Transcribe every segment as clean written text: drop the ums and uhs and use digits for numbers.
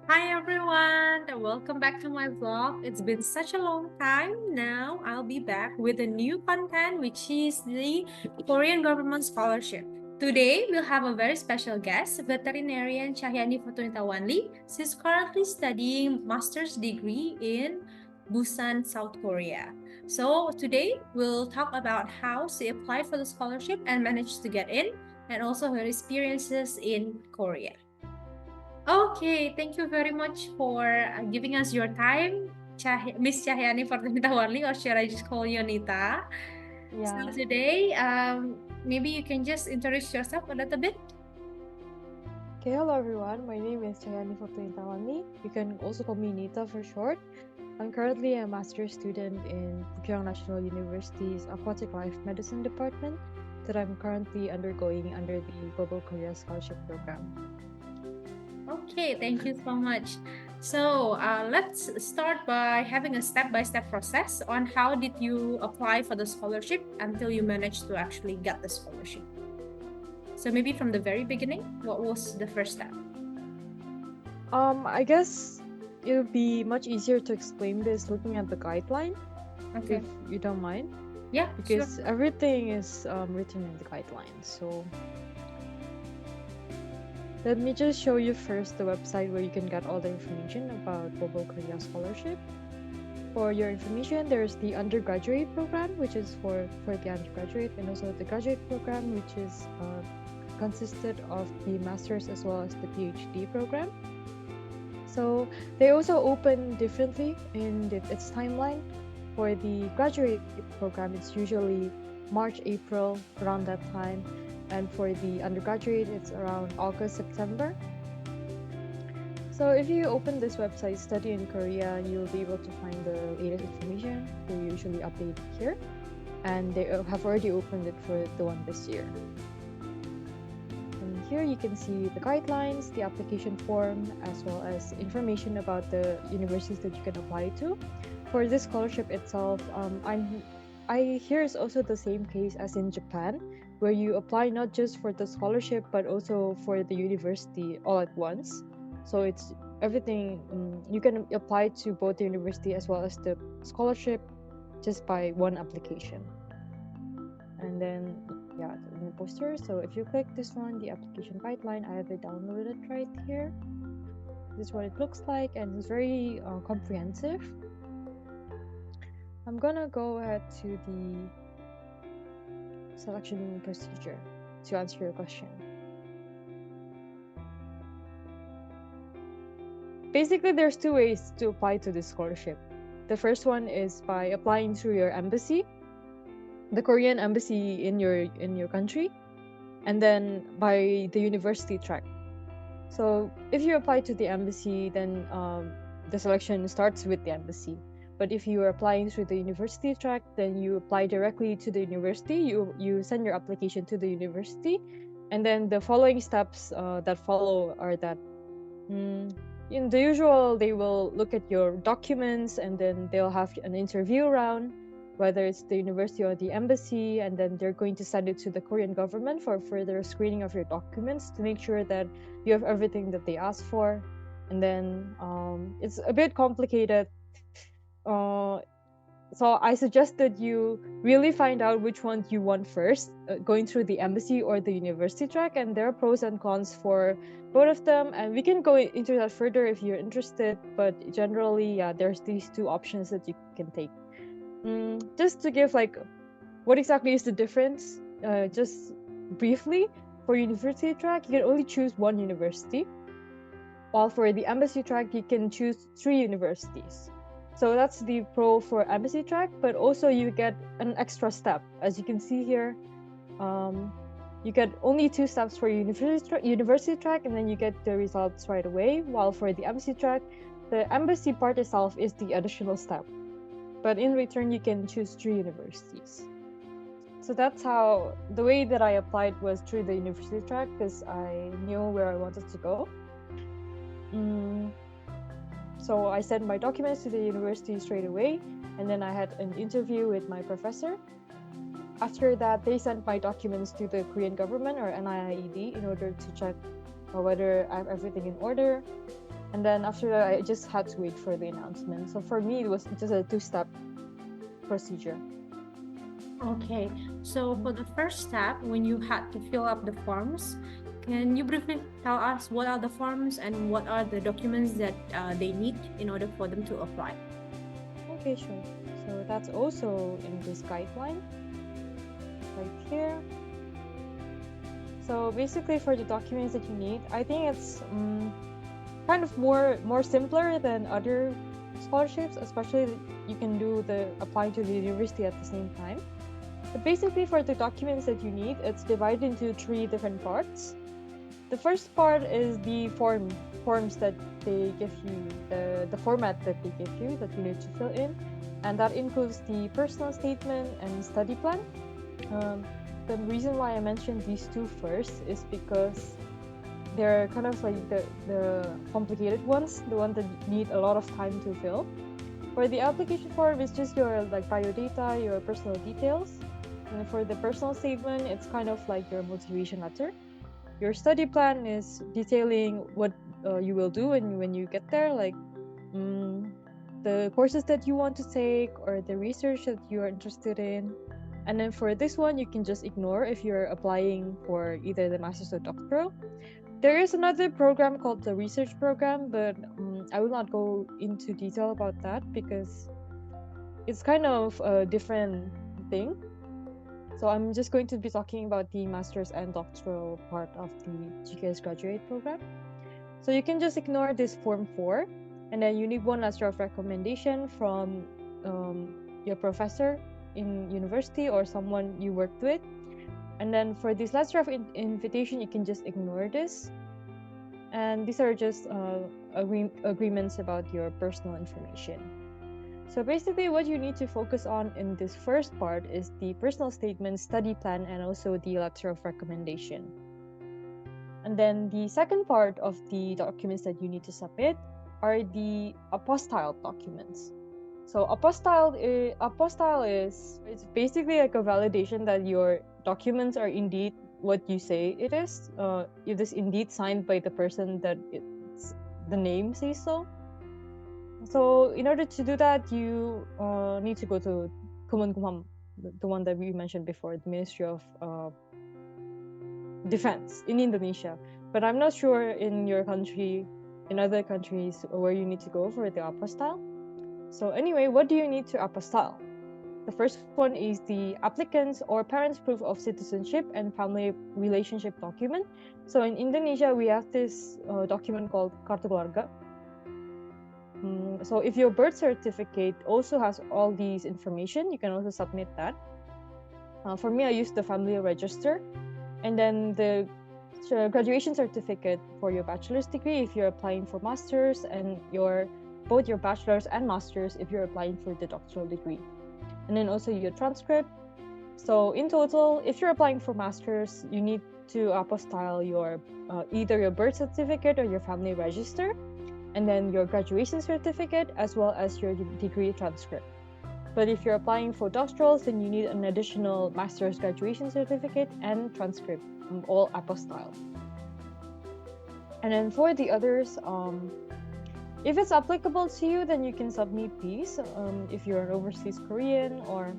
Hi everyone, and welcome back to my vlog. It's been such a long time. Now I'll be back with a new content, which is the Korean government scholarship. Today we'll have a very special guest, veterinarian Cahyani Fortunitawanli. She's currently studying master's degree in Busan, South Korea. So today we'll talk about how she applied for the scholarship and managed to get in, and also her experiences in Korea. Okay, thank you very much for giving us your time, Miss Cahyani Fortunitawarli, or should I just call you Anita? So Yeah. today, maybe you can just introduce yourself a little bit. Okay, hello everyone. My name is Cahyani Fortunitawanli. You can also call me Nita for short. I'm currently a master's student in Pukyong National University's Aquatic Life Medicine department that I'm currently undergoing under the Global Korea Scholarship Program. Okay, thank you so much. So let's start by having a step-by-step process on how did you apply for the scholarship until you managed to actually get the scholarship. So maybe from the very beginning, what was the first step? I guess it would be much easier to explain this looking at the guideline, Okay. if you don't mind, Yeah, sure. because everything is written in the guidelines. So let me just show you first the website where you can get all the information about Global Korea Scholarship. For your information, there's the undergraduate program, which is for the undergraduate, and also the graduate program, which is consisted of the master's as well as the PhD program. So they also open differently in its timeline. For the graduate program, it's usually March, April, around that time. And for the undergraduate, it's around August, September. So if you open this website, Study in Korea, you'll be able to find the latest information. They usually update here. And they have already opened it for the one this year. And here you can see the guidelines, the application form, as well as information about the universities that you can apply to. For this scholarship itself, I hear it's also the same case as in Japan, where you apply not just for the scholarship but also for the university all at once. So it's everything. You can apply to both the university as well as the scholarship just by one application. And then yeah, in the poster. So if you click this one, the application guideline, I have it downloaded right here. This is what it looks like, and it's very comprehensive. I'm gonna go ahead to the selection procedure to answer your question. Basically, there's two ways to apply to this scholarship. The first one is by applying through your embassy, the Korean embassy in your country, and then by the university track. So if you apply to the embassy, then the selection starts with the embassy. But if you are applying through the university track, then you apply directly to the university. You send your application to the university, and then the following steps that follow are that in the usual, they will look at your documents, and then they'll have an interview round, whether it's the university or the embassy, and then they're going to send it to the Korean government for further screening of your documents to make sure that you have everything that they ask for. And then it's a bit complicated. Uh, so I suggest that you really find out which one you want first, going through the embassy or the university track, and there are pros and cons for both of them. And we can go into that further if you're interested. But generally, yeah, there's these two options that you can take. Just to give like what exactly is the difference, just briefly, for university track, you can only choose one university, while for the embassy track, you can choose 3 universities. So that's the pro for embassy track, but also you get an extra step. As you can see here, um, you get only 2 steps for university track, and then you get the results right away. While for the embassy track, the embassy part itself is the additional step. But in return, you can choose 3 universities. So that's how the way that I applied was through the university track because I knew where I wanted to go. Mm, so I sent my documents to the university straight away, and then I had an interview with my professor. After that, they sent my documents to the Korean government or NIIED in order to check whether I have everything in order. And then after that, I just had to wait for the announcement. So for me, it was just a two-step procedure. Okay, so for the first step, when you had to fill up the forms, can you briefly tell us what are the forms and what are the documents that they need in order for them to apply? Okay, sure. So that's also in this guideline right here. So basically, for the documents that you need, I think it's kind of more simpler than other scholarships, especially that you can do the applying to the university at the same time. But basically, for the documents that you need, it's divided into 3 different parts. The first part is the forms that they give you, the format that they give you that you need to fill in, and that includes the personal statement and study plan. The reason why I mentioned these 2 first is because they're kind of like the complicated ones, the ones that need a lot of time to fill. For the application form, it's just your like biodata, your personal details. And for the personal statement, it's kind of like your motivation letter. Your study plan is detailing what you will do when you get there, like the courses that you want to take or the research that you are interested in. And then for this one, you can just ignore if you're applying for either the master's or doctoral. There is another program called the research program, but I will not go into detail about that because it's kind of a different thing. So I'm just going to be talking about the master's and doctoral part of the GKS graduate program. So you can just ignore this form 4, and then you need one letter of recommendation from your professor in university or someone you worked with. And then for this letter of invitation, you can just ignore this. And these are just agreements about your personal information. So basically what you need to focus on in this first part is the personal statement, study plan, and also the letter of recommendation. And then the second part of the documents that you need to submit are the apostille documents. So apostille is it's basically like a validation that your documents are indeed what you say it is. It is indeed signed by the person that the name says so. So in order to do that, you need to go to Kemenkumham, the one that we mentioned before, the Ministry of Defense in Indonesia. But I'm not sure in your country, in other countries, where you need to go for the apostille. So anyway, what do you need to apostille? The first one is the applicant's or parent's proof of citizenship and family relationship document. So in Indonesia, we have this document called Kartu Keluarga. So if your birth certificate also has all these information, you can also submit that. For me, I used the family register, and then the graduation certificate for your bachelor's degree if you're applying for master's, and both your bachelor's and master's if you're applying for the doctoral degree. And then also your transcript. So in total, if you're applying for master's, you need to apostille your either your birth certificate or your family register, and then your graduation certificate as well as your degree transcript. But if you're applying for doctorals, then you need an additional master's graduation certificate and transcript, all apostille. And then for the others, if it's applicable to you, then you can submit these if you're an overseas Korean, or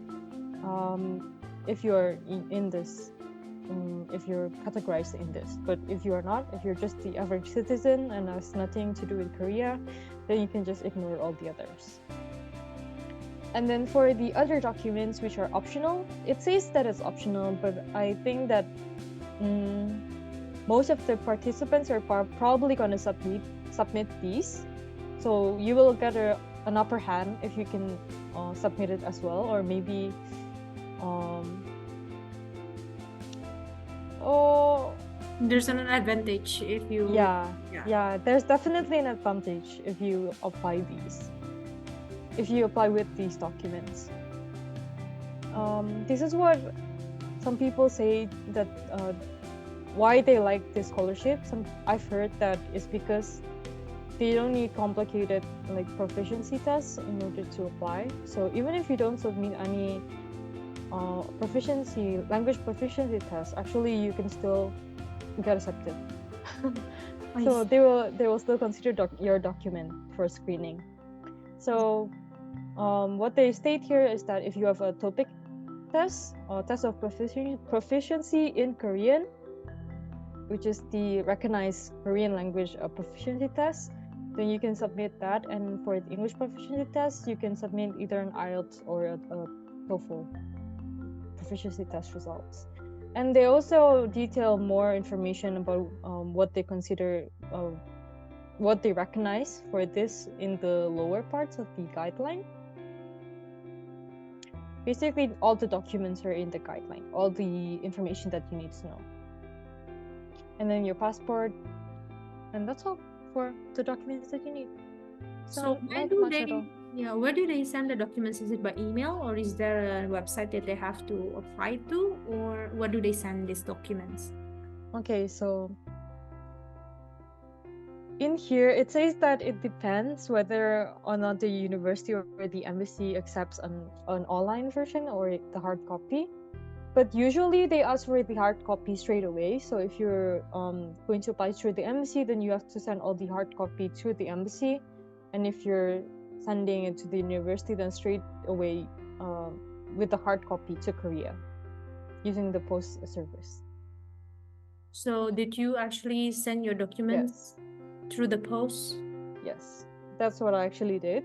if you're in this, if you're categorized in this. But if you are not, if you're just the average citizen and has nothing to do with Korea, then you can just ignore all the others. And then for the other documents which are optional, it says that it's optional, but I think that most of the participants are probably going to submit these. So you will get an upper hand if you can submit it as well, or maybe There's an advantage if you... Yeah, there's definitely an advantage if you apply with these documents. This is what some people say that why they like this scholarship. I've heard that it's because they don't need complicated like proficiency tests in order to apply. So even if you don't submit any language proficiency test, actually you can still get accepted. I So see. they will still consider your document for screening. So what they state here is that if you have a TOPIK test or test of proficiency in Korean, which is the recognized Korean language proficiency test, then you can submit that. And for the English proficiency test, you can submit either an IELTS or a TOEFL proficiency test results. And they also detail more information about what they consider, what they recognize for this in the lower parts of the guideline. Basically, all the documents are in the guideline, all the information that you need to know. And then your passport, and that's all for the documents that you need. So where Not do much at all. where do they send the documents? Is it by email or is there a website that they have to apply to, or where do they send these documents? Okay, so in here it says that it depends whether or not the university or the embassy accepts an online version or the hard copy. But usually they ask for the hard copy straight away. So if you're going to apply through the embassy, then you have to send all the hard copy to the embassy. And if you're sending it to the university, then straight away with the hard copy to Korea using the post service. So did you actually send your documents through the post? Yes, that's what I actually did.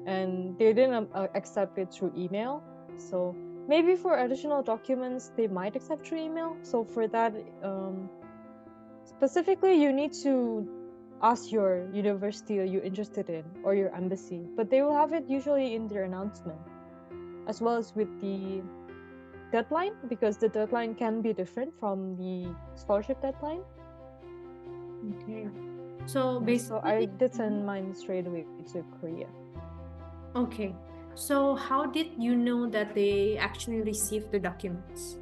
And they didn't accept it through email. So maybe for additional documents, they might accept through email. So for that, specifically, you need to ask your university you're interested in or your embassy, but they will have it usually in their announcement, as well as with the deadline, because the deadline can be different from the scholarship deadline. Okay. So So basically, I did send mine straight away to Korea. okay. So how did you know that they actually received the documents?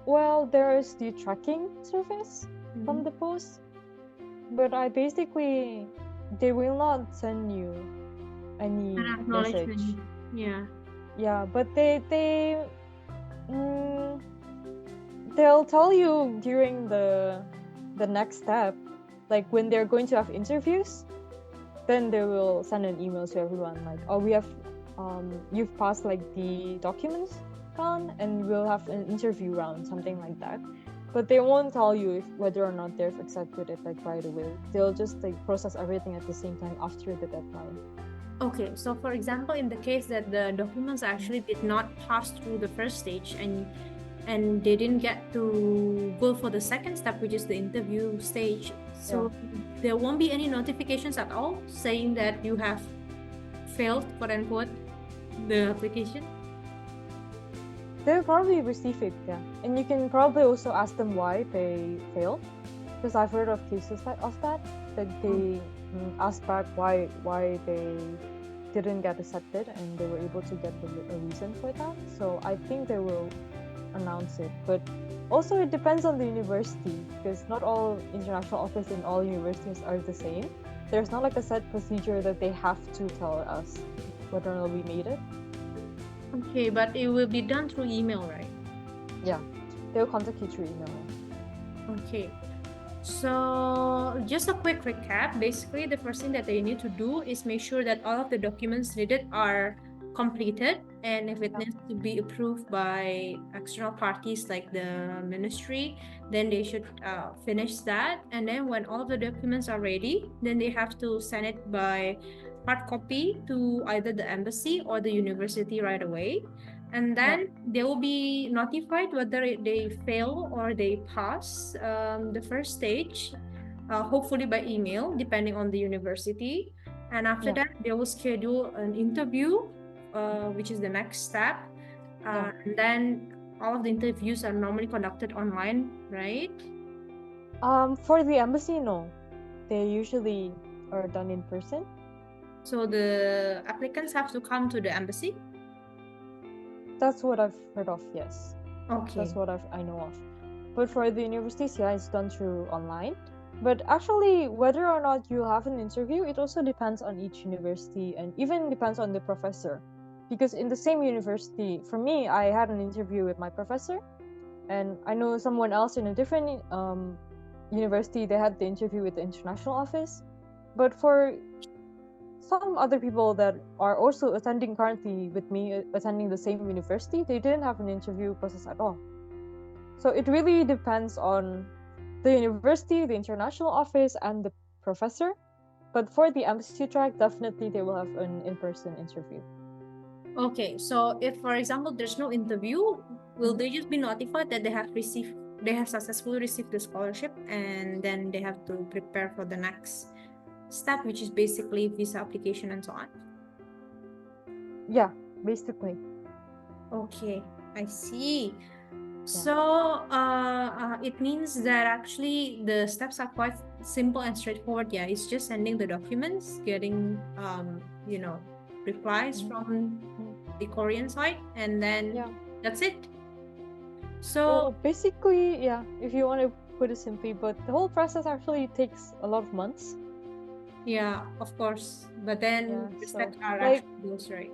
Well, there is the tracking service from Mhm. the post, but they will not send you any An message. acknowledgement. Yeah. Yeah, but they'll tell you during the next step, like when they're going to have interviews, then they will send an email to everyone like, oh, we have you've passed like the documents round and we'll have an interview round, something like that. But they won't tell you whether or not they've accepted it like right away. They'll just like process everything at the same time after the deadline. Okay, so for example, in the case that the documents actually did not pass through the first stage and they didn't get to go for the second step, which is the interview stage, so there won't be any notifications at all saying that you have failed, quote unquote, the application. They'll probably receive it, yeah. And you can probably also ask them why they failed, because I've heard of cases of that they asked back why they didn't get accepted, and they were able to get a reason for that. So I think they will announce it. But also it depends on the university, because not all international office in all universities are the same. There's not like a set procedure that they have to tell us whether or not we made it. Okay, but it will be done through email, right? Yeah, they'll contact you through email. Okay. So just a quick recap. Basically, the first thing that they need to do is make sure that all of the documents needed are completed, and if it needs to be approved by external parties like the ministry, then they should finish that. And then when all of the documents are ready, then they have to send it by hard copy to either the embassy or the university right away. And then they will be notified whether they fail or they pass the first stage, hopefully by email, depending on the university. And after that, they will schedule an interview, which is the next step. And then all of the interviews are normally conducted online, right? For the embassy, no. They usually are done in person. So the applicants have to come to the embassy? That's what I've heard of, yes. Okay. That's what I know of. But for the universities, yeah, it's done through online. But actually, whether or not you have an interview, it also depends on each university and even depends on the professor. Because in the same university, for me, I had an interview with my professor, and I know someone else in a different university, they had the interview with the international office. But for some other people that are also attending currently with me, attending the same university, they didn't have an interview process at all. So it really depends on the university, the international office, and the professor. But for the embassy track, definitely they will have an in-person interview. Okay, so if, for example, there's no interview, will they just be notified that they have successfully received the scholarship, and then they have to prepare for the next step, which is basically visa application and so on? Yeah, basically. Okay, I see. So it means that actually the steps are quite simple and straightforward. Yeah, it's just sending the documents, getting replies from the Korean side, and then that's it. So Well, basically, yeah, if you want to put it simply, but the whole process actually takes a lot of months. yeah, of course. But then the So steps are like actually those, right?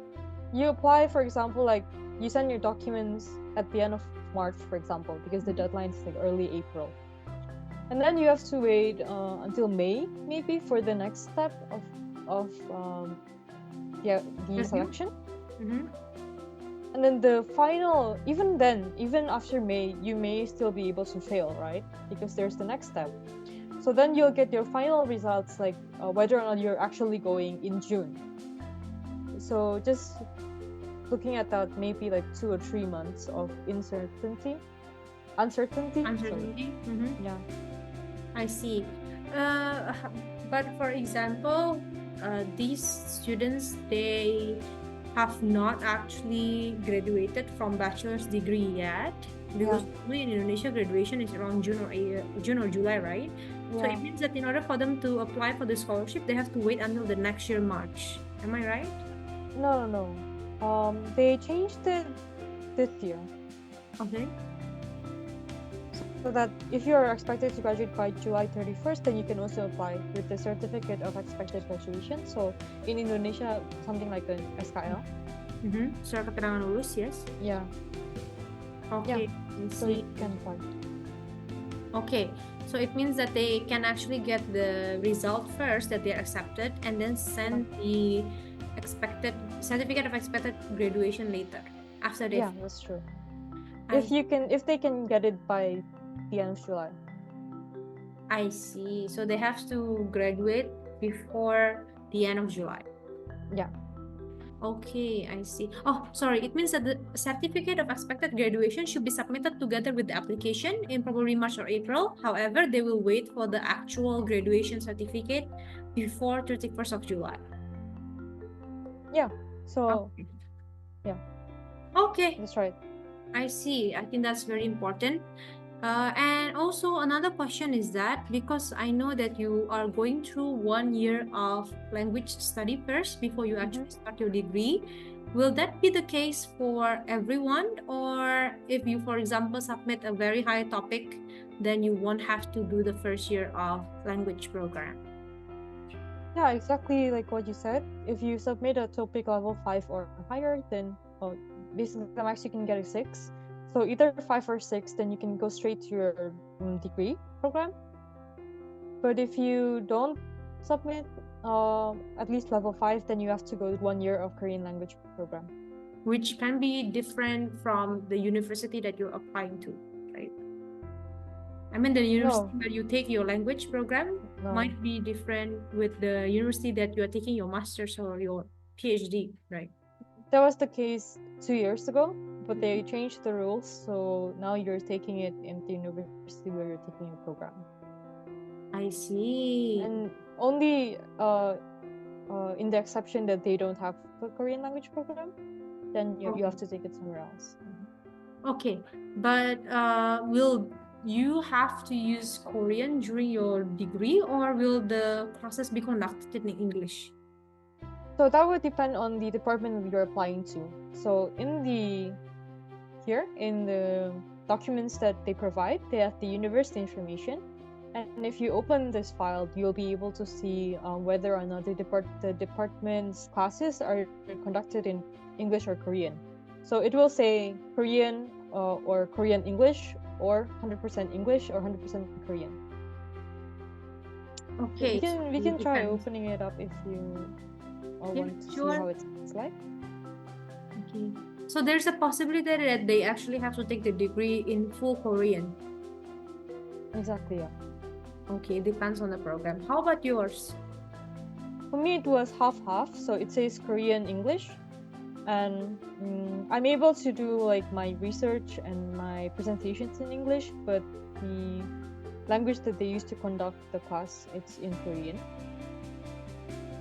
you apply, for example, like you send your documents at the end of March, for example, because the deadline is like early April. And then you have to wait until May, maybe, for the next step of the Review? selection. Mm-hmm. And then the final, even then, even after May, you may still be able to fail, right? Because there's the next step. So then you'll get your final results, like whether or not you're actually going in June. So just looking at that, maybe like 2 or 3 months of uncertainty. Uncertainty. Mm-hmm. Yeah. I see. But for example, these students, they have not actually graduated from bachelor's degree yet, because in Indonesia graduation is around June or July, right? So it means that in order for them to apply for the scholarship, they have to wait until the next year March. Am I right? No. They changed it this year. Okay. So that if you are expected to graduate by July 31st, then you can also apply with the certificate of expected graduation. So in Indonesia, something like an SKL. Mm-hmm. Surat keterangan lulus, yes. Yeah. Okay. So you can apply. Okay. So it means that they can actually get the result first, that they're accepted, and then send the expected certificate of expected graduation later after they. Yeah, that's true. If they can get it by the end of July. I see. So they have to graduate before the end of July. Yeah. Okay, I see. Oh, sorry. It means that the certificate of expected graduation should be submitted together with the application in probably March or April. However, they will wait for the actual graduation certificate before 31st of July. Yeah. So, okay. Yeah. Okay. That's right. I see. I think that's very important. And also another question is that, because I know that you are going through 1 year of language study first before you actually start your degree, will that be the case for everyone? Or if you, for example, submit a very high topic, then you won't have to do the first year of language program? Yeah, exactly like what you said. If you submit a topic level 5 or higher, then basically the max you can get is 6. So either 5 or 6, then you can go straight to your degree program. But if you don't submit at least level 5, then you have to go 1 year of Korean language program. Which can be different from the university that you're applying to, right? I mean, the university where you take your language program might be different with the university that you are taking your master's or your PhD, right? That was the case 2 years ago, but they changed the rules, so now you're taking it in the university where you're taking your program. I see. And only in the exception that they don't have a Korean language program, then you have to take it somewhere else. Okay, but will you have to use Korean during your degree, or will the classes be conducted in English? So that would depend on the department you're applying to. So in the documents that they provide, they have the university information. And if you open this file, you'll be able to see whether or not the department's classes are conducted in English or Korean. So it will say Korean or Korean English, or 100% English or 100% Korean. Okay, We so can it try depends. opening it up if you Yeah, want to see sure. how it's like. Okay. So there's a possibility that they actually have to take the degree in full Korean. Exactly, yeah. Okay, depends on the program. How about yours? For me, it was half-half, so it says Korean English, and I'm able to do like my research and my presentations in English, but the language that they use to conduct the class, it's in Korean.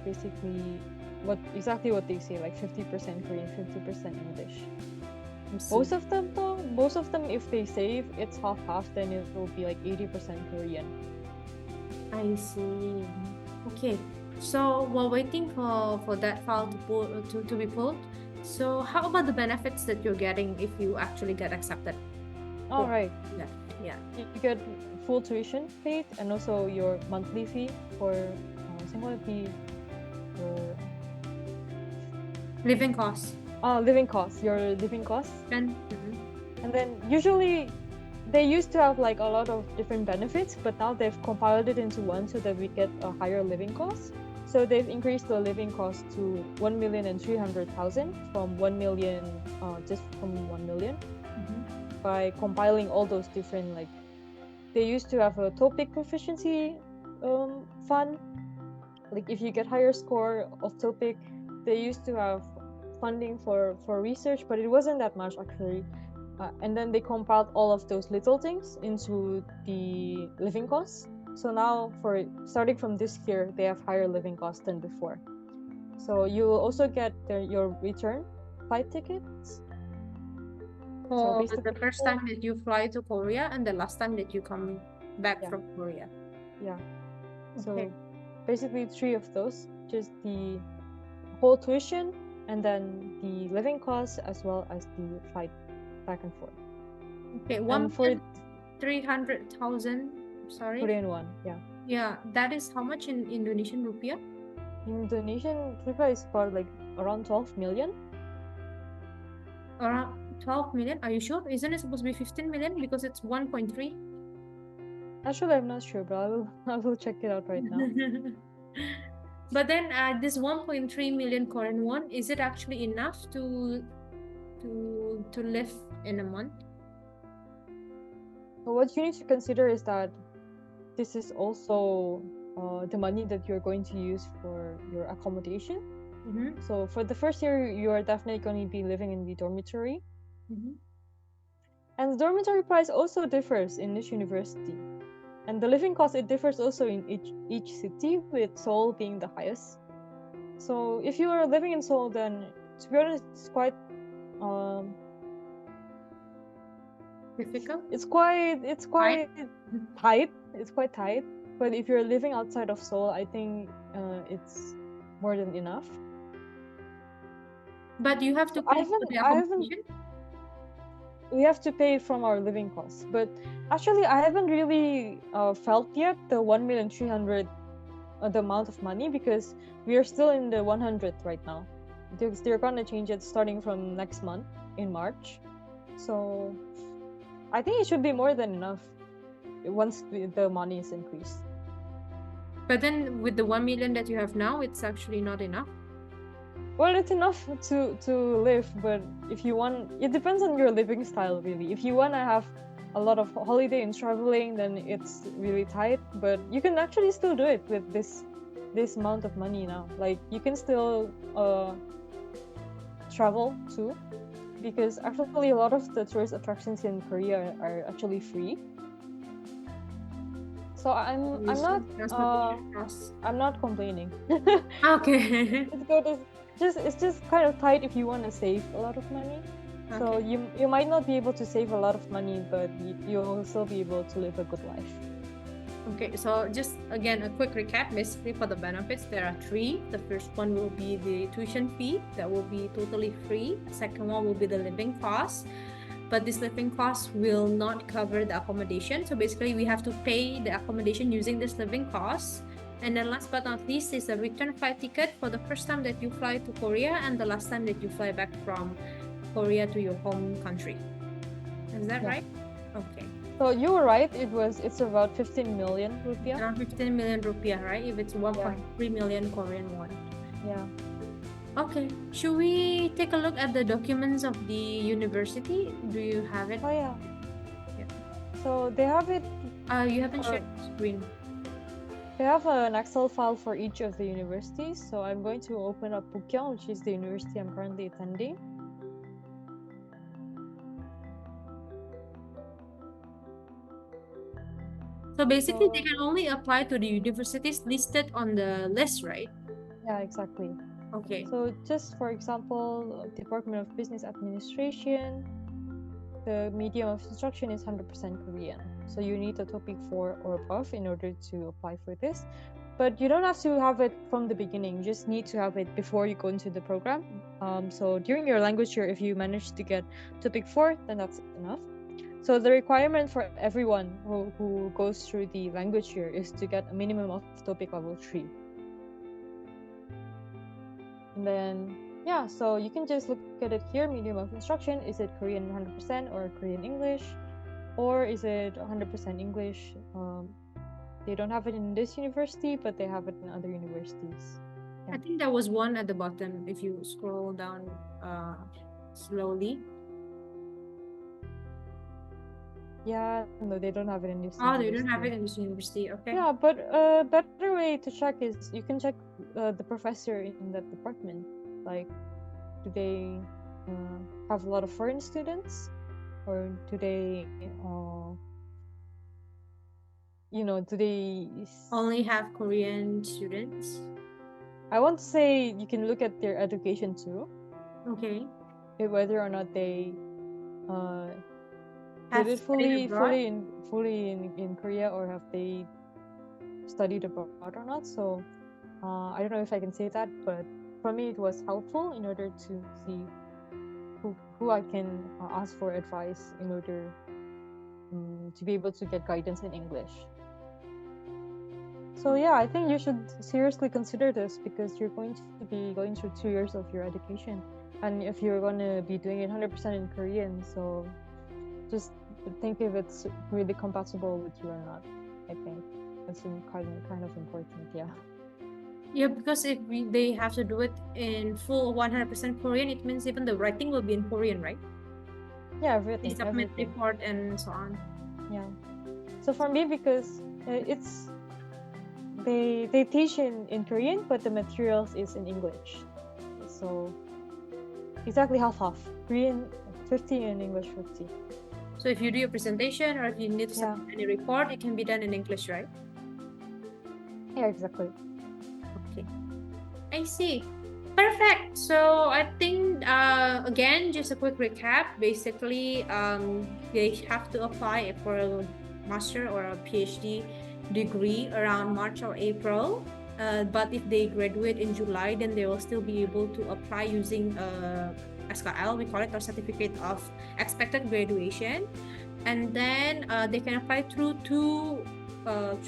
Basically, exactly what they say, like 50% Korean, 50% English. I see. Most of them, though, if they save it's half-half, then it will be like 80% Korean. I see. Okay. So while waiting for that file to be pulled, so how about the benefits that you're getting if you actually get accepted? All right. Yeah. Yeah. You get full tuition paid and also your monthly fee for your Living costs. living costs, your living costs. And And then usually they used to have like a lot of different benefits, but now they've compiled it into one so that we get a higher living cost. So they've increased the living cost to 1,300,000 from 1 million, just from 1 million, by compiling all those different, like, they used to have a topic proficiency fund. Like if you get higher score of topic, they used to have funding for research, but it wasn't that much actually. And then they compiled all of those little things into the living costs. So now, for starting from this year, they have higher living costs than before. So you will also get your return flight tickets. So for the basically, first time that you fly to Korea and the last time that you come back yeah, from Korea. yeah. So Okay. basically, 3 of those, just the whole tuition, and then the living costs, as well as the flight back and forth. Okay. And for 1,300,000. Sorry. Korean one, yeah. Yeah, that is how much in Indonesian rupiah? Indonesian rupiah is about like around 12 million. Around 12 million. Are you sure? Isn't it supposed to be 15 million because it's 1.3? Actually, I'm not sure, but I will check it out right now. But then this 1.3 million Korean won, is it actually enough to live in a month? So what you need to consider is that this is also the money that you're going to use for your accommodation. So for the first year, you are definitely going to be living in the dormitory. And the dormitory price also differs in each university. And the living cost, it differs also in each city, with Seoul being the highest. So if you are living in Seoul, then to be honest, it's quite difficult. It's quite tight. It's quite tight. But if you're living outside of Seoul, I think it's more than enough. But you have to pay for the accommodation. We have to pay from our living costs. But actually, I haven't really felt yet the 1,300,000, the amount of money, because we are still in the 100th right now. They're gonna change it starting from next month in March. So I think it should be more than enough once the money is increased. But then with the 1 million that you have now, it's actually not enough. Well, it's enough to live, but if you want, it depends on your living style, really. If you want to have a lot of holiday and traveling, then it's really tight. But you can actually still do it with this amount of money now. Like you can still travel too, because actually a lot of the tourist attractions in Korea are actually free. So I'm not complaining. Okay. It's good. It's just kind of tight if you want to save a lot of money. Okay. So you might not be able to save a lot of money, but you'll still be able to live a good life. Okay, so just again a quick recap. Basically, for the benefits, there are 3. The first one will be the tuition fee, that will be totally free. The second one will be the living cost, but this living cost will not cover the accommodation. So basically, we have to pay the accommodation using this living cost. And then last but not least is a return flight ticket for the first time that you fly to Korea and the last time that you fly back from Korea to your home country. Is that right? Okay. So you were right. It's about 15 million rupiah. Around 15 million rupiah, right? If it's 1.3 million Korean won. Yeah. Okay, should we take a look at the documents of the university? Do you have it? Oh yeah. Yeah. So they have it. You haven't for- shared the screen. They have an Excel file for each of the universities. So I'm going to open up Pukyong, which is the university I'm currently attending. So basically, they So can only apply to the universities listed on the list, right? yeah, exactly. Okay. So just for example, Department of Business Administration, the medium of instruction is 100% Korean. So you need a topic 4 or above in order to apply for this. But you don't have to have it from the beginning. You just need to have it before you go into the program. So during your language year, if you manage to get topic 4, then that's enough. So the requirement for everyone who goes through the language year is to get a minimum of topic level 3. And then, yeah, so you can just look at it here, medium of instruction. Is it Korean 100% or Korean English? Or is it 100% English? They don't have it in this university, but they have it in other universities. I think there was one at the bottom if you scroll down slowly. Yeah, no, they don't have it in this Oh, university. they don't have it in this university. Okay. Yeah, but a better way to check is you can check the professor in that department. Like, do they have a lot of foreign students, or do they, do they Only have Korean students. I want to say you can look at their education too, Okay. whether or not they Have did it studied abroad? fully in Korea, or have they studied abroad or not. So I don't know if I can say that, but for me it was helpful in order to see who I can ask for advice in order to be able to get guidance in English. So yeah, I think you should seriously consider this, because you're going to be going through 2 years of your education, and if you're going to be doing it 100% in Korean, so just think if it's really compatible with you or not. I think it's kind of important. Yeah, because if they have to do it in full 100% Korean, it means even the writing will be in Korean, right? Yeah, They everything. submit report and so on. Yeah. So for me, because it's they teach in Korean, but the materials is in English. So exactly half. Korean 50 and English 50. So if you do your presentation or if you need to Yeah. submit any report, it can be done in English, right? Yeah, exactly. Okay. I see. Perfect. So I think again, just a quick recap. Basically, they have to apply for a master or a PhD degree around March or April. But if they graduate in July, then they will still be able to apply using SKL, we call it, or certificate of expected graduation. And then they can apply through two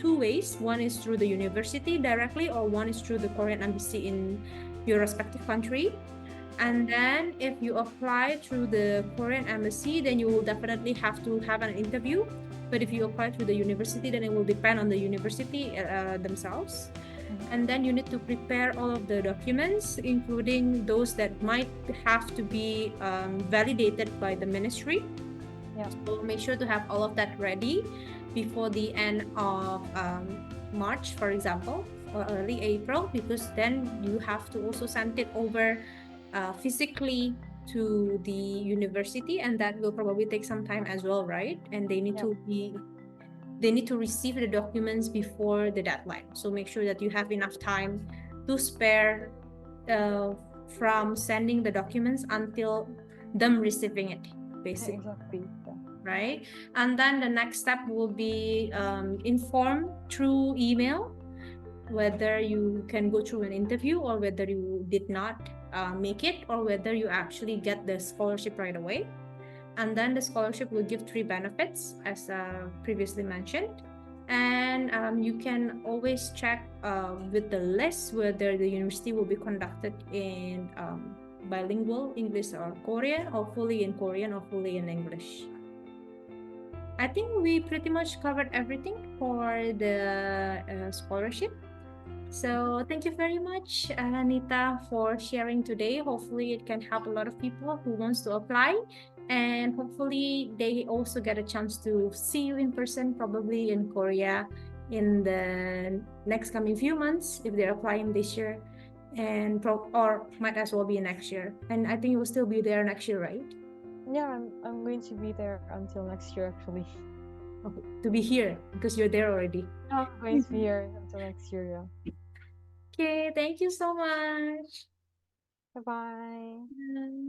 ways. One is through the university directly, or one is through the Korean embassy in your respective country. And then if you apply through the Korean embassy, then you will definitely have to have an interview. But if you apply through the university, then it will depend on the university themselves. And then you need to prepare all of the documents, including those that might have to be validated by the ministry. Yeah. So make sure to have all of that ready before the end of March, for example, or early April, because then you have to also send it over physically to the university, and that will probably take some time as well, right? And they need to receive the documents before the deadline. So make sure that you have enough time to spare from sending the documents until them receiving it, basically. Exactly. Yeah. Right? And then the next step will be inform through email whether you can go through an interview or whether you did not make it, or whether you actually get the scholarship right away. And then the scholarship will give 3 benefits, as previously mentioned. And you can always check with the list whether the university will be conducted in bilingual English or Korean, or fully in Korean or fully in English. I think we pretty much covered everything for the scholarship. So thank you very much, Anita, for sharing today. Hopefully, it can help a lot of people who wants to apply, and hopefully, they also get a chance to see you in person, probably in Korea, in the next coming few months if they're applying this year, and or might as well be next year. And I think you will still be there next year, right? Yeah, I'm going to be there until next year actually. Okay, to be here because you're there already. I'm going to be here until next year, yeah. Okay, thank you so much. Bye bye. Bye.